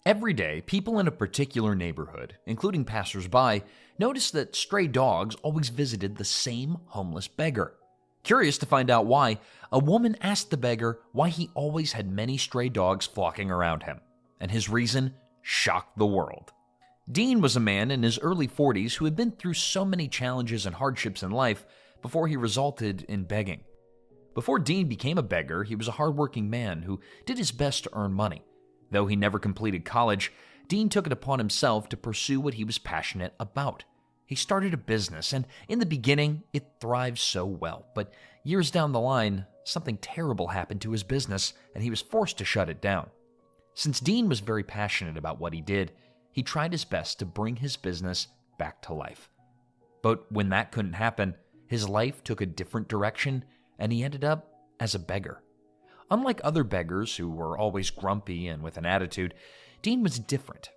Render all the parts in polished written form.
Every day, people in a particular neighborhood, including passersby, noticed that stray dogs always visited the same homeless beggar. Curious to find out why, a woman asked the beggar why he always had many stray dogs flocking around him, and his reason shocked the world. Dean was a man in his early 40s who had been through so many challenges and hardships in life before he resulted in begging. Before Dean became a beggar, he was a hardworking man who did his best to earn money. Though he never completed college, Dean took it upon himself to pursue what he was passionate about. He started a business, and in the beginning, it thrived so well. But years down the line, something terrible happened to his business, and he was forced to shut it down. Since Dean was very passionate about what he did, he tried his best to bring his business back to life. But when that couldn't happen, his life took a different direction, and he ended up as a beggar. Unlike other beggars who were always grumpy and with an attitude, Dean was different.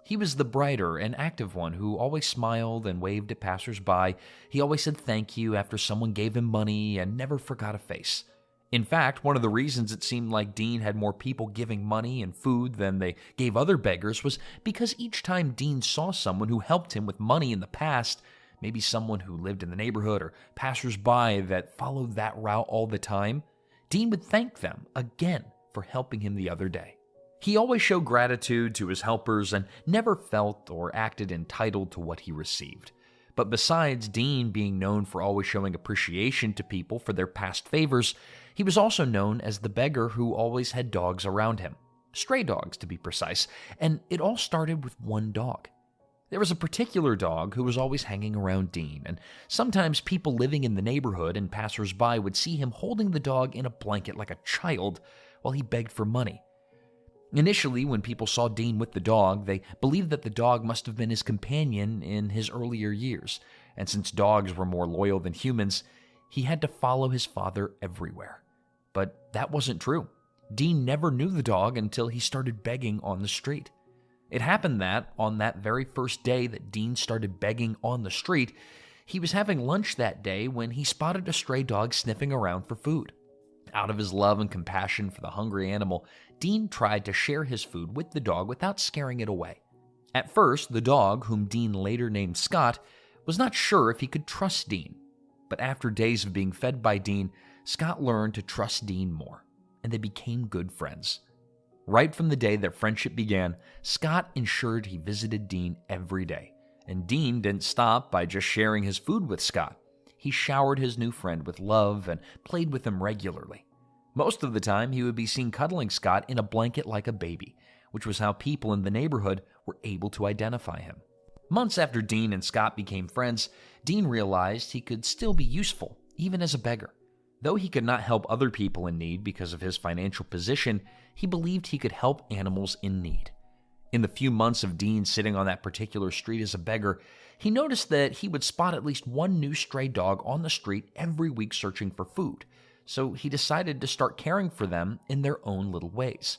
He was the brighter and active one who always smiled and waved at passersby. He always said thank you after someone gave him money and never forgot a face. In fact, one of the reasons it seemed like Dean had more people giving money and food than they gave other beggars was because each time Dean saw someone who helped him with money in the past, maybe someone who lived in the neighborhood or passersby that followed that route all the time, Dean would thank them again for helping him the other day. He always showed gratitude to his helpers and never felt or acted entitled to what he received. But besides Dean being known for always showing appreciation to people for their past favors, he was also known as the beggar who always had dogs around him. Stray dogs, to be precise, and it all started with one dog. There was a particular dog who was always hanging around Dean, and sometimes people living in the neighborhood and passersby would see him holding the dog in a blanket like a child while he begged for money. Initially, when people saw Dean with the dog, they believed that the dog must have been his companion in his earlier years, and since dogs were more loyal than humans, he had to follow his father everywhere. But that wasn't true. Dean never knew the dog until he started begging on the street. It happened that, on that very first day that Dean started begging on the street, he was having lunch that day when he spotted a stray dog sniffing around for food. Out of his love and compassion for the hungry animal, Dean tried to share his food with the dog without scaring it away. At first, the dog, whom Dean later named Scott, was not sure if he could trust Dean. But after days of being fed by Dean, Scott learned to trust Dean more, and they became good friends. Right from the day their friendship began, Scott ensured he visited Dean every day, and Dean didn't stop by just sharing his food with Scott. He showered his new friend with love and played with him regularly. Most of the time, he would be seen cuddling Scott in a blanket like a baby, which was how people in the neighborhood were able to identify him. Months after Dean and Scott became friends, Dean realized he could still be useful, even as a beggar. Though he could not help other people in need because of his financial position, he believed he could help animals in need. In the few months of Dean sitting on that particular street as a beggar, he noticed that he would spot at least one new stray dog on the street every week searching for food, so he decided to start caring for them in their own little ways.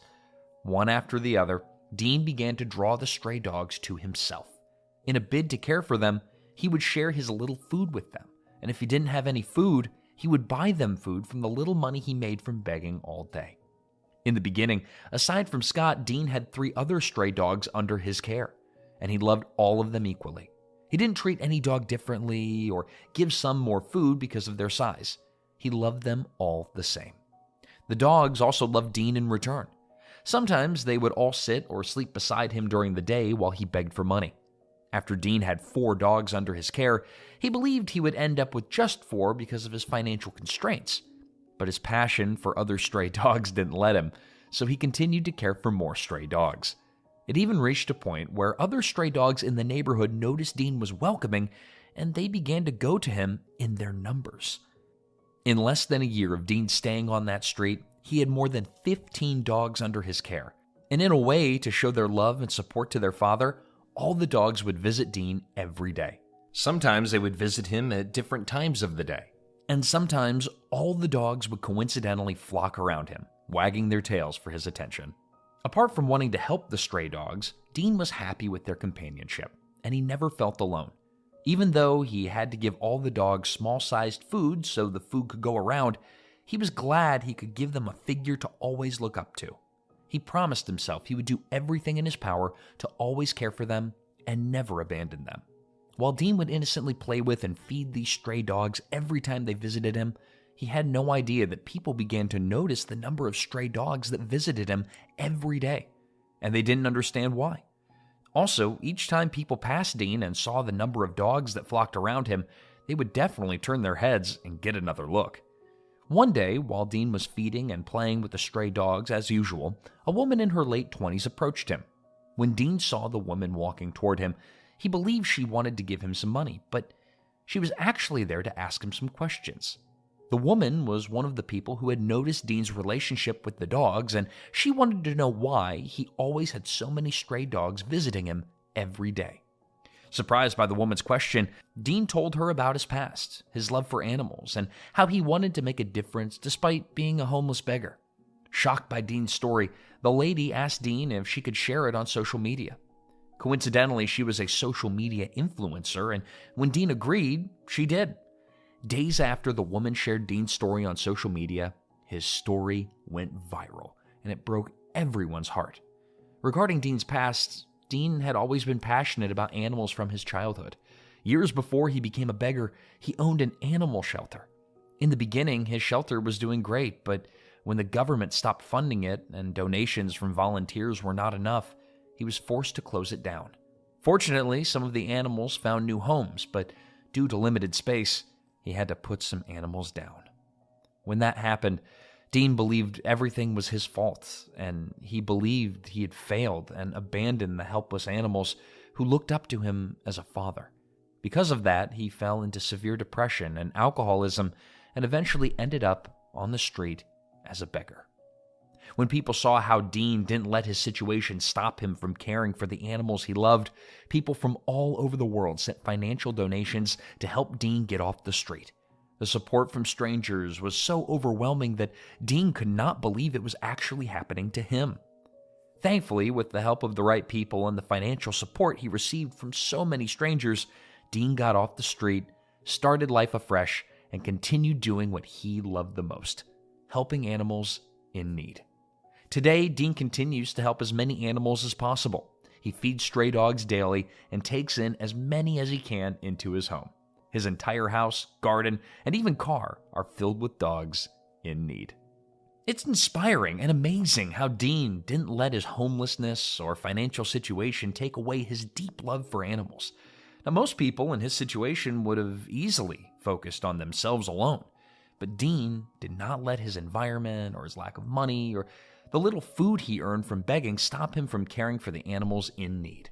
One after the other, Dean began to draw the stray dogs to himself. In a bid to care for them, he would share his little food with them, and if he didn't have any food, he would buy them food from the little money he made from begging all day. In the beginning, aside from Scott, Dean had 3 other stray dogs under his care, and he loved all of them equally. He didn't treat any dog differently or give some more food because of their size. He loved them all the same. The dogs also loved Dean in return. Sometimes they would all sit or sleep beside him during the day while he begged for money. After Dean had 4 dogs under his care, he believed he would end up with just 4 because of his financial constraints. But his passion for other stray dogs didn't let him, so he continued to care for more stray dogs. It even reached a point where other stray dogs in the neighborhood noticed Dean was welcoming, and they began to go to him in their numbers. In less than a year of Dean staying on that street, he had more than 15 dogs under his care. And in a way to show their love and support to their father, all the dogs would visit Dean every day. Sometimes they would visit him at different times of the day. And sometimes all the dogs would coincidentally flock around him, wagging their tails for his attention. Apart from wanting to help the stray dogs, Dean was happy with their companionship, and he never felt alone. Even though he had to give all the dogs small-sized food so the food could go around, he was glad he could give them a figure to always look up to. He promised himself he would do everything in his power to always care for them and never abandon them. While Dean would innocently play with and feed these stray dogs every time they visited him, he had no idea that people began to notice the number of stray dogs that visited him every day, and they didn't understand why. Also, each time people passed Dean and saw the number of dogs that flocked around him, they would definitely turn their heads and get another look. One day, while Dean was feeding and playing with the stray dogs as usual, a woman in her late 20s approached him. When Dean saw the woman walking toward him, he believed she wanted to give him some money, but she was actually there to ask him some questions. The woman was one of the people who had noticed Dean's relationship with the dogs, and she wanted to know why he always had so many stray dogs visiting him every day. Surprised by the woman's question, Dean told her about his past, his love for animals, and how he wanted to make a difference despite being a homeless beggar. Shocked by Dean's story, the lady asked Dean if she could share it on social media. Coincidentally, she was a social media influencer, and when Dean agreed, she did. Days after the woman shared Dean's story on social media, his story went viral, and it broke everyone's heart. Regarding Dean's past, Dean had always been passionate about animals from his childhood. Years before he became a beggar, he owned an animal shelter. In the beginning, his shelter was doing great, but when the government stopped funding it and donations from volunteers were not enough, he was forced to close it down. Fortunately, some of the animals found new homes, but due to limited space, he had to put some animals down. When that happened, Dean believed everything was his fault, and he believed he had failed and abandoned the helpless animals who looked up to him as a father. Because of that, he fell into severe depression and alcoholism and eventually ended up on the street as a beggar. When people saw how Dean didn't let his situation stop him from caring for the animals he loved, people from all over the world sent financial donations to help Dean get off the street. The support from strangers was so overwhelming that Dean could not believe it was actually happening to him. Thankfully, with the help of the right people and the financial support he received from so many strangers, Dean got off the street, started life afresh, and continued doing what he loved the most, helping animals in need. Today, Dean continues to help as many animals as possible. He feeds stray dogs daily and takes in as many as he can into his home. His entire house, garden, and even car are filled with dogs in need. It's inspiring and amazing how Dean didn't let his homelessness or financial situation take away his deep love for animals. Now, most people in his situation would have easily focused on themselves alone, but Dean did not let his environment or his lack of money or the little food he earned from begging stop him from caring for the animals in need.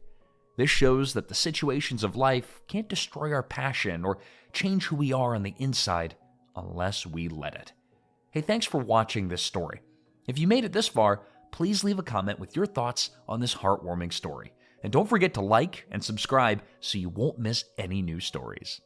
This shows that the situations of life can't destroy our passion or change who we are on the inside unless we let it. Hey, thanks for watching this story. If you made it this far, please leave a comment with your thoughts on this heartwarming story. And don't forget to like and subscribe so you won't miss any new stories.